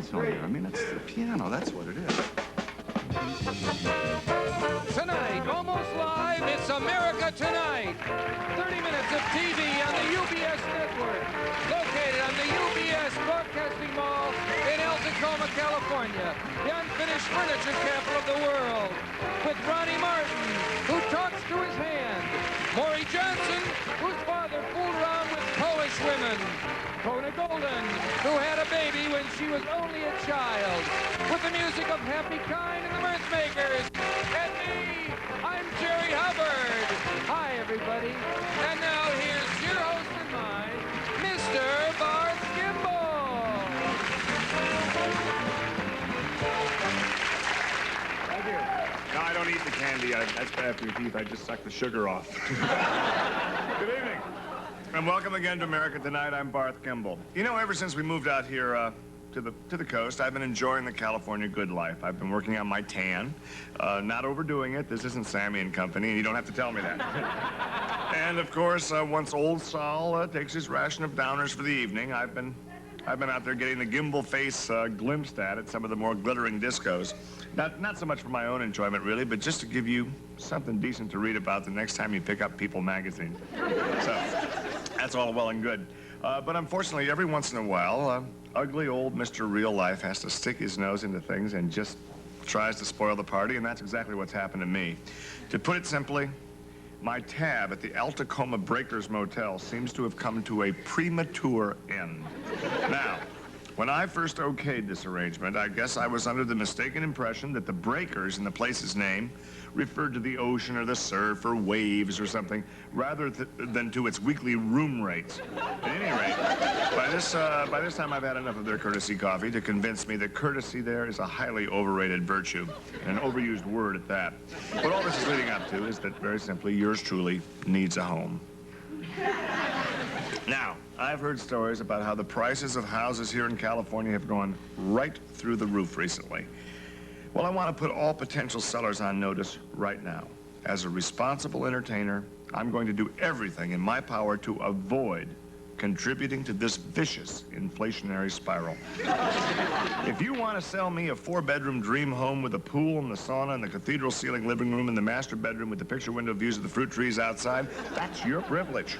pencil here. I mean, it's the piano. That's what it is. Tonight, almost live, it's America Tonight. 30 minutes of TV on the UBS network. Located on the UBS Broadcasting Mall in Alta Coma, California. The unfinished furniture capital of the world. With Ronnie Martin, who talks to his hand. Morrie Johnson, whose father fooled around with Polish women. Kona Golden, who had a baby when she was only a child. With the music of Happy Kind and the Mirthmakers. And me, I'm Jerry Hubbard. Hi, everybody. And now here's your host and mine, Mr. Barth Gimble. Thank you. No, I don't eat the candy. That's bad for your teeth. I just suck the sugar off. Good evening. And welcome again to America Tonight. I'm Barth Gimble. You know, ever since we moved out here to the coast, I've been enjoying the California good life. I've been working on my tan, not overdoing it. This isn't Sammy and Company, and you don't have to tell me that. And of course, once old Sol takes his ration of downers for the evening, I've been out there getting the gimbal face glimpsed at some of the more glittering discos. Not so much for my own enjoyment, really, but just to give you something decent to read about the next time you pick up People magazine. So, that's all well and good. But unfortunately, every once in a while, ugly old Mr. Real Life has to stick his nose into things and just tries to spoil the party, and that's exactly what's happened to me. To put it simply, my tab at the Alta Coma Breakers Motel seems to have come to a premature end. Now, when I first okayed this arrangement, I guess I was under the mistaken impression that the breakers in the place's name referred to the ocean or the surf or waves or something, rather than to its weekly room rates. At any rate, by this time I've had enough of their courtesy coffee to convince me that courtesy there is a highly overrated virtue, and an overused word at that. What all this is leading up to is that, very simply, yours truly needs a home. Now, I've heard stories about how the prices of houses here in California have gone right through the roof recently. Well, I want to put all potential sellers on notice right now. As a responsible entertainer, I'm going to do everything in my power to avoid contributing to this vicious inflationary spiral. If you want to sell me a 4-bedroom dream home with a pool and the sauna and the cathedral ceiling living room and the master bedroom with the picture window views of the fruit trees outside, that's your privilege.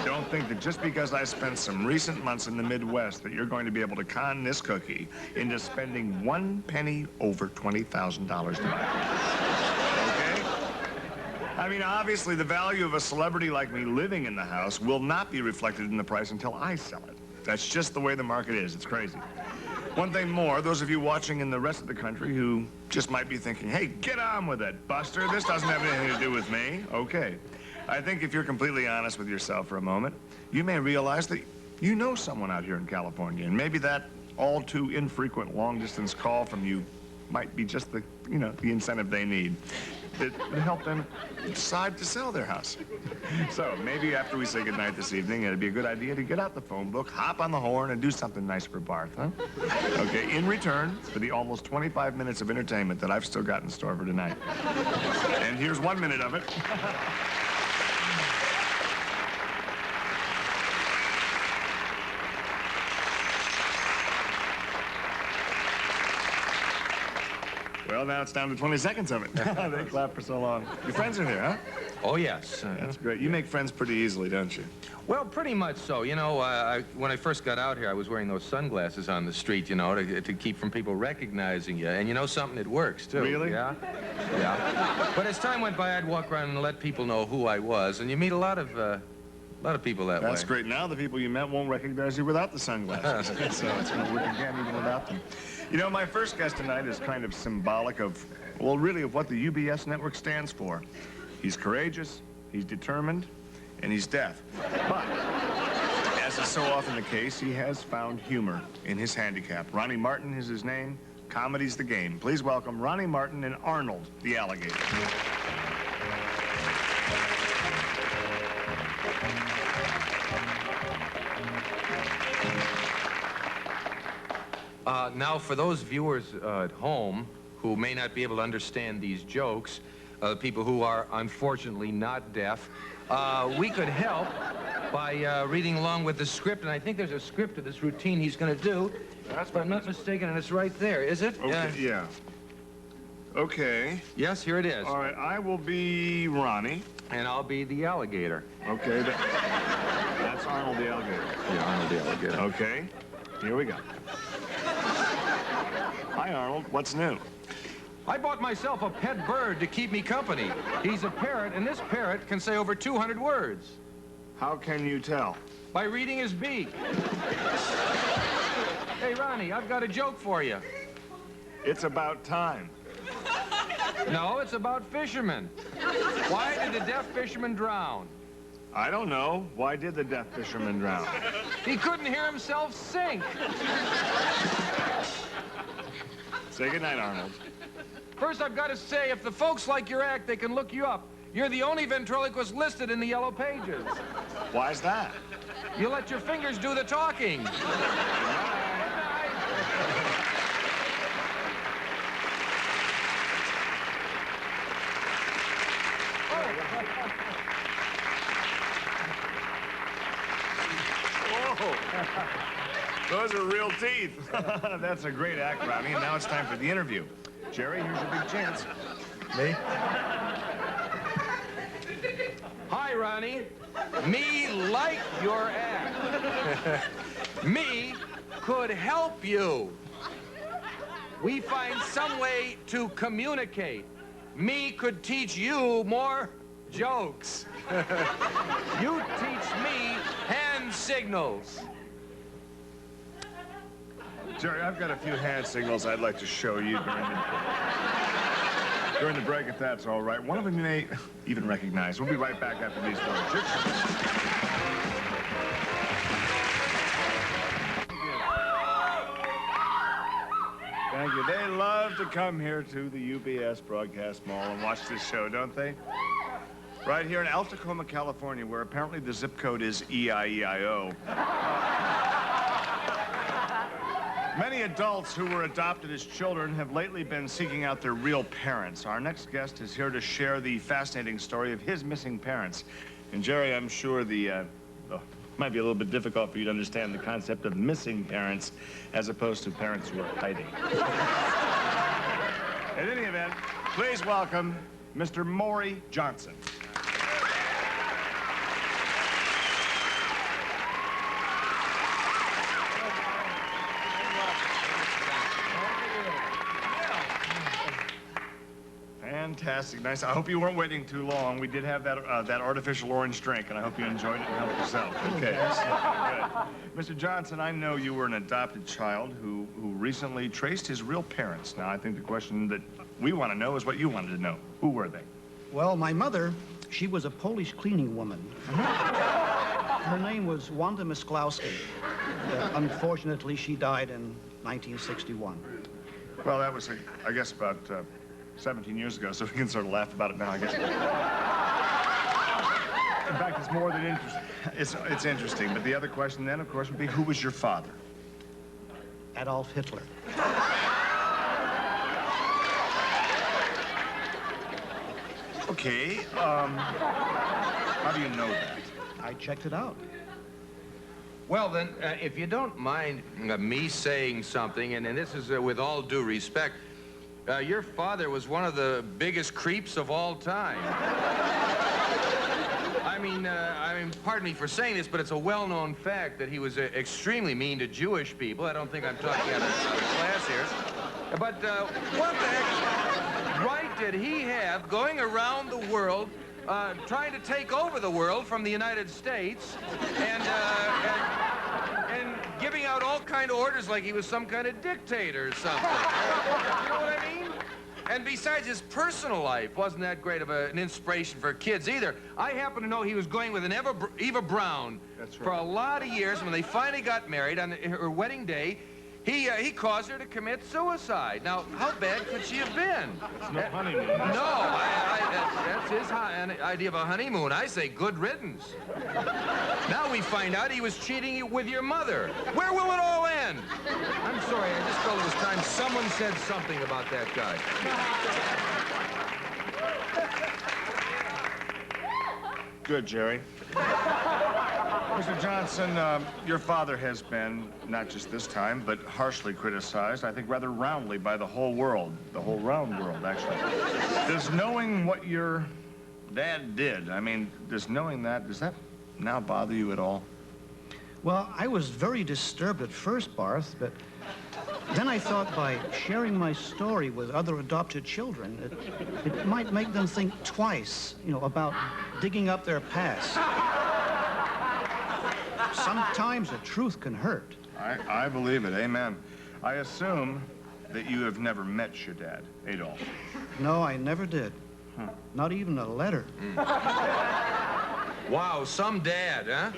Don't think that just because I spent some recent months in the Midwest that you're going to be able to con this cookie into spending 1 penny over $20,000 to buy it. Okay? I mean, obviously, the value of a celebrity like me living in the house will not be reflected in the price until I sell it. That's just the way the market is. It's crazy. One thing more, those of you watching in the rest of the country who just might be thinking, hey, get on with it, Buster. This doesn't have anything to do with me. Okay. I think if you're completely honest with yourself for a moment, you may realize that you know someone out here in California, and maybe that all too infrequent long-distance call from you might be just the incentive they need to help them decide to sell their house. So maybe after we say goodnight this evening, it'd be a good idea to get out the phone book, hop on the horn, and do something nice for Barth, huh? Okay, in return for the almost 25 minutes of entertainment that I've still got in store for tonight. And here's 1 minute of it. Well, now it's down to 20 seconds of it. They clapped for so long. Your friends are here, huh? Oh, yes. That's great. You make friends pretty easily, don't you? Well, pretty much so. You know, when I first got out here, I was wearing those sunglasses on the street, you know, to keep from people recognizing you. And you know something? It works, too. Really? Yeah. Yeah. But as time went by, I'd walk around and let people know who I was. And you meet a lot of people that way. That's great. Now the people you met won't recognize you without the sunglasses. So it's going to work again even without them. You know, my first guest tonight is kind of symbolic of, well, really of what the UBS network stands for. He's courageous, he's determined, and he's deaf. But, as is so often the case, he has found humor in his handicap. Ronnie Martin is his name. Comedy's the game. Please welcome Ronnie Martin and Arnold the Alligator. Now, for those viewers at home who may not be able to understand these jokes, people who are unfortunately not deaf, we could help by reading along with the script, and I think there's a script to this routine he's going to do. If I'm not mistaken, and it's right there, is it? Okay, yeah. Okay. Yes, here it is. All right, I will be Ronnie. And I'll be the alligator. Okay, that's Arnold the Alligator. Yeah, Arnold the Alligator. Okay, here we go. Hi, Arnold. What's new? I bought myself a pet bird to keep me company. He's a parrot, and this parrot can say over 200 words. How can you tell? By reading his beak. Hey, Ronnie, I've got a joke for you. It's about time. No, it's about fishermen. Why did the deaf fisherman drown? I don't know. Why did the deaf fisherman drown? He couldn't hear himself sink. Say goodnight, Arnold. First, I've got to say, if the folks like your act, they can look you up. You're the only ventriloquist listed in the Yellow Pages. Why's that? You let your fingers do the talking. Good night. Whoa. Those are real teeth. That's a great act, Ronnie. And now it's time for the interview. Jerry, here's your big chance. Me? Hi, Ronnie. Me like your act. Me could help you. We find some way to communicate. Me could teach you more jokes. You teach me hand signals. Jerry, I've got a few hand signals I'd like to show you during the break, if that's all right. One of them you may even recognize. We'll be right back after these words. Thank you. They love to come here to the UBS Broadcast Mall and watch this show, don't they? Right here in Alta Coma, California, where apparently the zip code is EIEIO. Many adults who were adopted as children have lately been seeking out their real parents. Our next guest is here to share the fascinating story of his missing parents. And Jerry, I'm sure might be a little bit difficult for you to understand the concept of missing parents as opposed to parents who are hiding. In any event, please welcome Mr. Morrie Johnson. Fantastic, nice. I hope you weren't waiting too long. We did have that artificial orange drink, and I hope you enjoyed it and helped yourself. Okay, good. Mr. Johnson, I know you were an adopted child who recently traced his real parents. Now, I think the question that we want to know is what you wanted to know. Who were they? Well, my mother, she was a Polish cleaning woman. Her name was Wanda Misklowski. Unfortunately, she died in 1961. Well, that was, I guess, about 17 years ago, so we can sort of laugh about it now, I guess. In fact, it's more than interesting. It's interesting, but the other question then, of course, would be, who was your father? Adolf Hitler. Okay, how do you know that? I checked it out. Well, then, if you don't mind me saying something, and this is with all due respect, your father was one of the biggest creeps of all time. I mean, pardon me for saying this, but it's a well-known fact that he was extremely mean to Jewish people. I don't think I'm talking out of class here. But what the heck right did he have going around the world trying to take over the world from the United States and giving out all kind of orders like he was some kind of dictator or something? You know what I mean? And besides, his personal life wasn't that great of an inspiration for kids either. I happen to know he was going with an Eva Braun for a lot of years. When they finally got married on her wedding day, he caused her to commit suicide. Now, how bad could she have been? It's no honeymoon. No, that's his idea of a honeymoon. I say good riddance. Now we find out he was cheating with your mother. Where will it all end? I'm sorry, I just felt it was time someone said something about that guy. Good, Jerry. Mr. Johnson, your father has been, not just this time, but harshly criticized, I think rather roundly by the whole world. The whole round world, actually. Does knowing what your dad did, I mean, does that now bother you at all? Well, I was very disturbed at first, Barth, but then I thought by sharing my story with other adopted children, it might make them think twice, about digging up their past. Sometimes the truth can hurt. I believe it, amen. I assume that you have never met your dad, Adolf. No, I never did. Not even a letter. Wow, some dad, huh?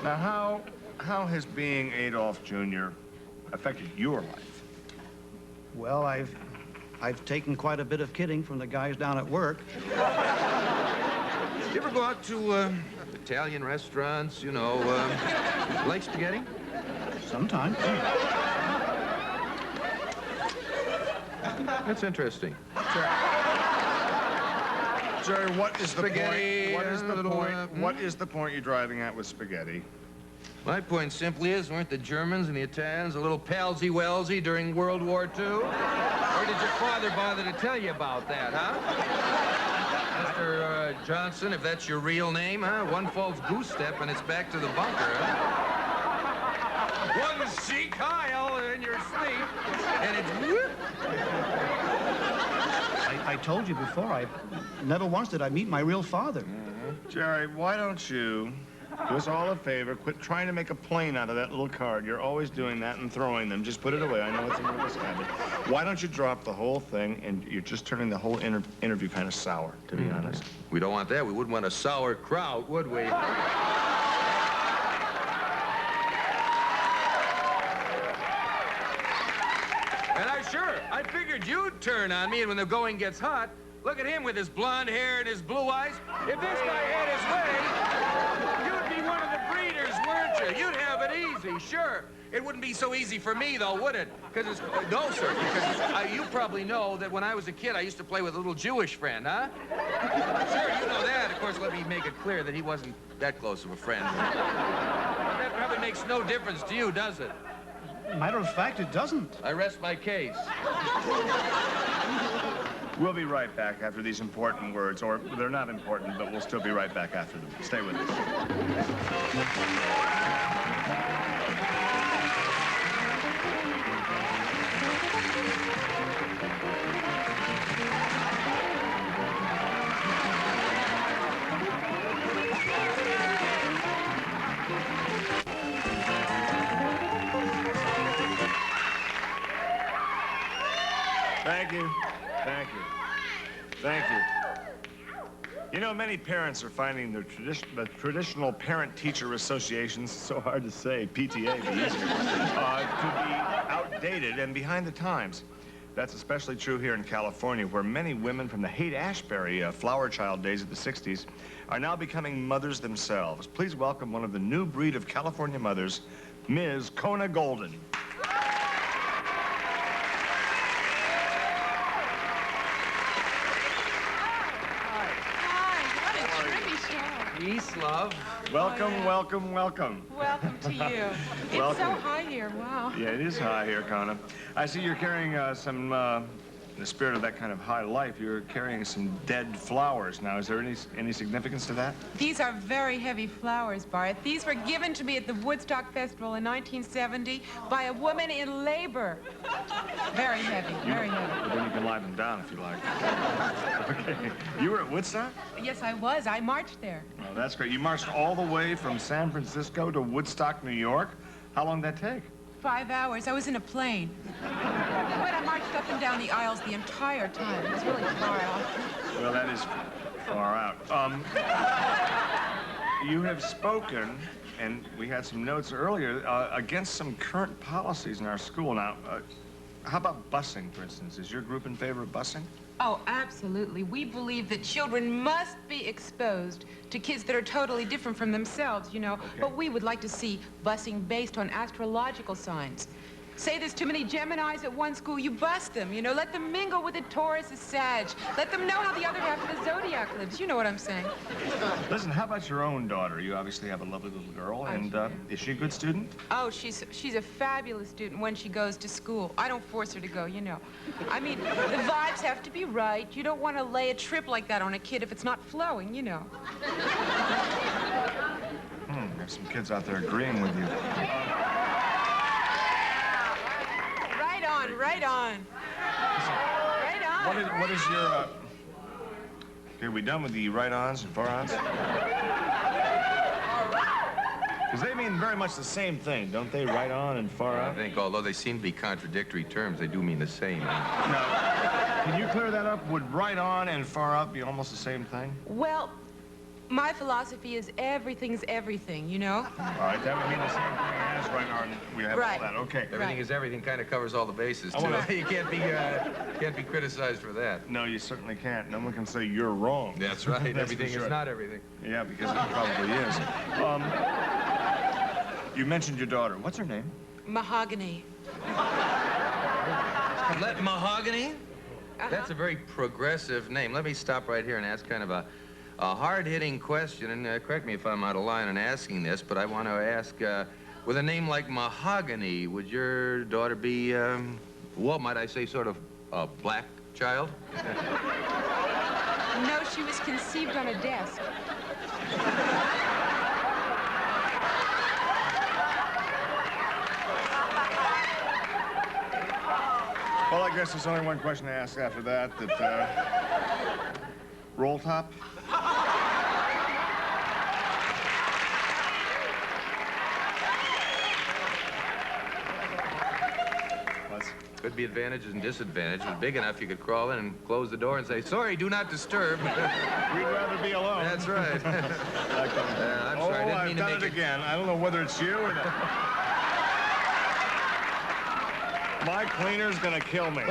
Now, how has being Adolf Jr. affected your life? Well, I've taken quite a bit of kidding from the guys down at work. You ever go out to Italian restaurants, like spaghetti? Sometimes. That's interesting. Jerry, what is the Spaghetti, point? What is the little, point? What is the point you're driving at with spaghetti? My point simply is, weren't the Germans and the Italians a little palsy-walsy during World War II? Or did your father bother to tell you about that, huh? Mr. Johnson, if that's your real name, huh? One false goose step and it's back to the bunker, huh? One chic Kyle in your sleep, and it's whoop. I told you before, I never once did I meet my real father. Jerry, why don't you do us all a favor, quit trying to make a plane out of that little card. You're always doing that and throwing them. Just put it away. I know it's a nervous habit. Why don't you drop the whole thing, and you're just turning the whole interview kind of sour, to be honest. We don't want that. We wouldn't want a sour crowd, would we? I figured you'd turn on me, and when the going gets hot, look at him with his blonde hair and his blue eyes. If this guy had his way, you'd be one of the breeders, weren't you? You'd have it easy, sure. It wouldn't be so easy for me, though, would it? Because no, sir, because you probably know that when I was a kid, I used to play with a little Jewish friend, huh? Sure, you know that. Of course, let me make it clear that he wasn't that close of a friend. That probably makes no difference to you, does it? Matter of fact, it doesn't. I rest my case. We'll be right back after these important words, or they're not important, but we'll still be right back after them. Stay with us. Thank you. Thank you. Thank you. You know, many parents are finding the traditional parent-teacher associations, so hard to say, PTA, be easier, to be outdated and behind the times. That's especially true here in California, where many women from the Haight-Ashbury flower child days of the 60s are now becoming mothers themselves. Please welcome one of the new breed of California mothers, Ms. Kona Golden. Peace, love. Welcome, welcome, welcome. Welcome to you. It's Welcome. so high here, wow. Yeah, it is high here, Kona. I see you're carrying some, in the spirit of that kind of high life, you're carrying some dead flowers. Now, is there any significance to that? These are very heavy flowers, Barth. These were given to me at the Woodstock Festival in 1970 by a woman in labor. Very heavy, very heavy. But then you can lie them down if you like. Okay. You were at Woodstock? Yes, I was. I marched there. Oh, that's great. You marched all the way from San Francisco to Woodstock, New York? How long did that take? 5 hours. I was in a plane. But I marched up and down the aisles the entire time. It was really far out. Well, that is far out. You have spoken, and we had some notes earlier, against some current policies in our school. Now, how about busing, for instance? Is your group in favor of busing? Oh, absolutely. We believe that children must be exposed to kids that are totally different from themselves, you know. Okay. But we would like to see busing based on astrological signs. Say there's too many Geminis at one school, you bust them, you know. Let them mingle with the Taurus and Sag. Let them know how the other half of the zodiac lives. You know what I'm saying. Listen, how about your own daughter? You obviously have a lovely little girl, and is she a good student? Oh, she's a fabulous student when she goes to school. I don't force her to go, you know. I mean, the vibes have to be right. You don't want to lay a trip like that on a kid if it's not flowing, you know. There's some kids out there agreeing with you. Right on, right on. Right on. What is your, Okay, we done with the right-ons and far-ons? Because they mean very much the same thing, don't they? Right-on and far-on? I think, although they seem to be contradictory terms, they do mean the same. Now, can you clear that up? Would right-on and far-up be almost the same thing? Well, my philosophy is everything's everything, you know? All right, that would mean the same thing as right-on. We have Right. all that, okay. Everything is everything kind of covers all the bases, too. You can't be criticized for that. No, you certainly can't. No one can say you're wrong. That's right. That's Everything for sure. is not everything. Yeah, because it probably is. You mentioned your daughter. What's her name? Mahogany. Let Mahogany? That's a very progressive name. Let me stop right here and ask kind of a hard-hitting question, and correct me if I'm out of line in asking this, but I want to ask, with a name like Mahogany, would your daughter be, well, might I say, sort of a black child? No, she was conceived on a desk. Well, I guess there's only one question to ask after that. Roll top? Could be advantages and disadvantages. It was big enough you could crawl in and close the door and say, sorry, do not disturb. We'd rather be alone. That's right. I'm sorry, I didn't mean to I've done make it again. I don't know whether it's you or not. My cleaner's gonna kill me.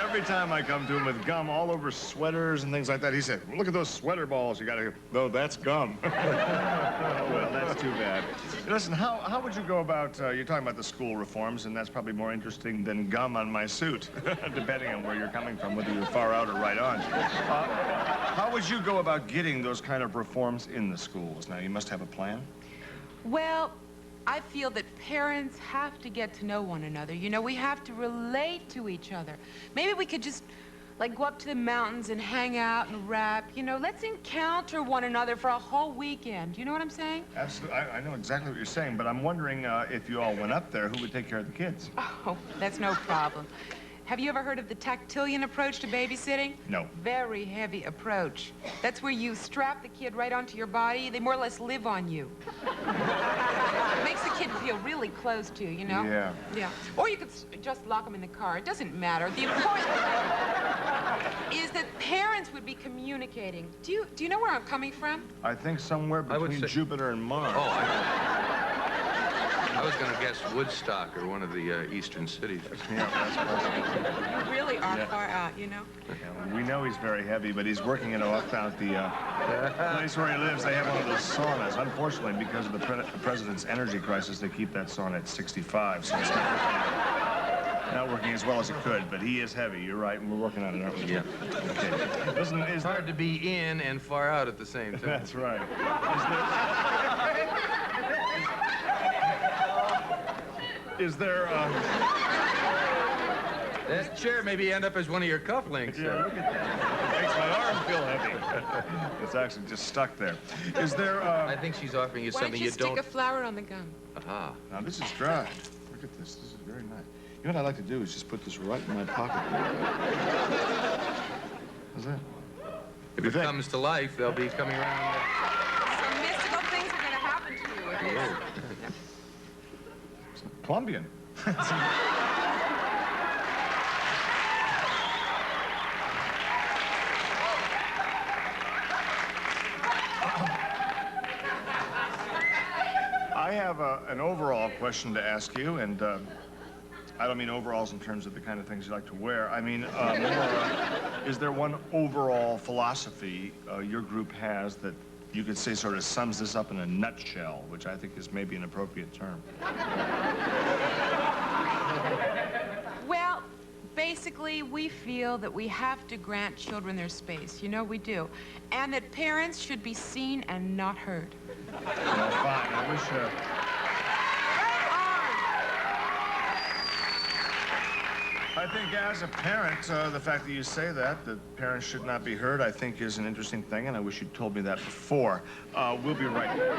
Every time I come to him with gum all over sweaters and things like that, he said, look at those sweater balls you gotta... No, that's gum. Well, that's too bad. Listen, how would you go about... you're talking about the school reforms, and that's probably more interesting than gum on my suit, depending on where you're coming from, whether you're far out or right on. How would you go about getting those kind of reforms in the schools? Now, you must have a plan. Well, I feel that parents have to get to know one another. You know, we have to relate to each other. Maybe we could just, like, go up to the mountains and hang out and rap. You know, let's encounter one another for a whole weekend. You know what I'm saying? Absolutely. I know exactly what you're saying, but I'm wondering if you all went up there, who would take care of the kids? Oh, that's no problem. Have you ever heard of the tactilian approach to babysitting? No. Very heavy approach. That's where you strap the kid right onto your body. They more or less live on you. It makes the kid feel really close to you, you know? Yeah. Yeah. Or you could just lock them in the car. It doesn't matter. The important thing is that parents would be communicating. Do you know where I'm coming from? I think somewhere between Jupiter and Mars. I was going to guess Woodstock or one of the eastern cities. Yeah, that's possible. You really are far out, you know? Yeah, we know he's very heavy, but he's working it off down at the place where he lives. They have one of those saunas. Unfortunately, because of the president's energy crisis, they keep that sauna at 65, so it's not working as well as it could, but he is heavy. You're right, and we're working on it, aren't we? Yeah. Okay. Listen, It's hard to be in and far out at the same time. That's right. Is there, That chair maybe end up as one of your cufflinks. Yeah, look at that. It makes my arm feel heavy. It's actually just stuck there. Is there, I think she's offering you Why something don't you you don't... stick a flower on the gum? Aha. Now, this is dry. Look at this. This is very nice. You know what I like to do is just put this right in my pocket. How's that? If it comes to life, they'll be coming around. Some mystical things are going to happen to you with this. Colombian. I have an overall question to ask you, and I don't mean overalls in terms of the kind of things you like to wear. I mean, is there one overall philosophy your group has that you could say sort of sums this up in a nutshell, which I think is maybe an appropriate term? Well, basically, we feel that we have to grant children their space. You know, we do. And that parents should be seen and not heard. Well, fine. I wish, I think as a parent, the fact that you say that parents should not be heard, I think is an interesting thing, and I wish you'd told me that before. We'll be right back.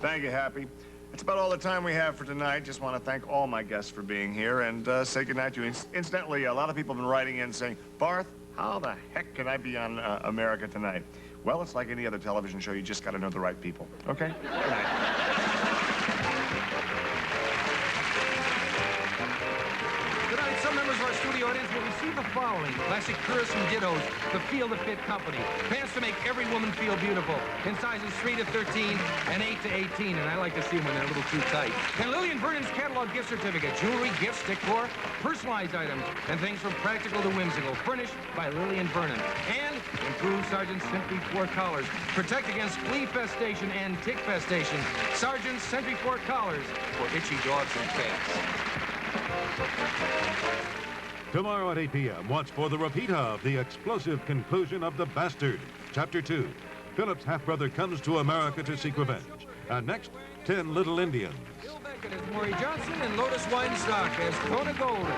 Thank you, Happy. That's about all the time we have for tonight. Just want to thank all my guests for being here and say goodnight to you. Incidentally, a lot of people have been writing in saying, Barth, how the heck can I be on America Tonight? Well, it's like any other television show. You just got to know the right people. Okay? Good night. Tonight, some members of our studio audience will receive the following: classic Carson dittos, the Feel the Fit Company, pants to make every woman feel beautiful, in sizes 3 to 13 and 8 to 18, and I like to see them when they're a little too tight. And Lillian Vernon's catalog gift certificate, jewelry, gifts, decor, personalized items, and things from practical to whimsical, furnished by Lillian Vernon. And improved Sergeant's Sentry 4 collars, protect against flea festation and tick festation. Sergeant's Sentry 4 collars for itchy dogs and cats. Tomorrow at 8 p.m., watch for the repeat of the explosive conclusion of The Bastard, Chapter 2. Philip's half-brother comes to America to seek revenge. And next, 10 Little Indians. Bill Bacon as Morrie Johnson and Lotus Weinstock as Kona Golden.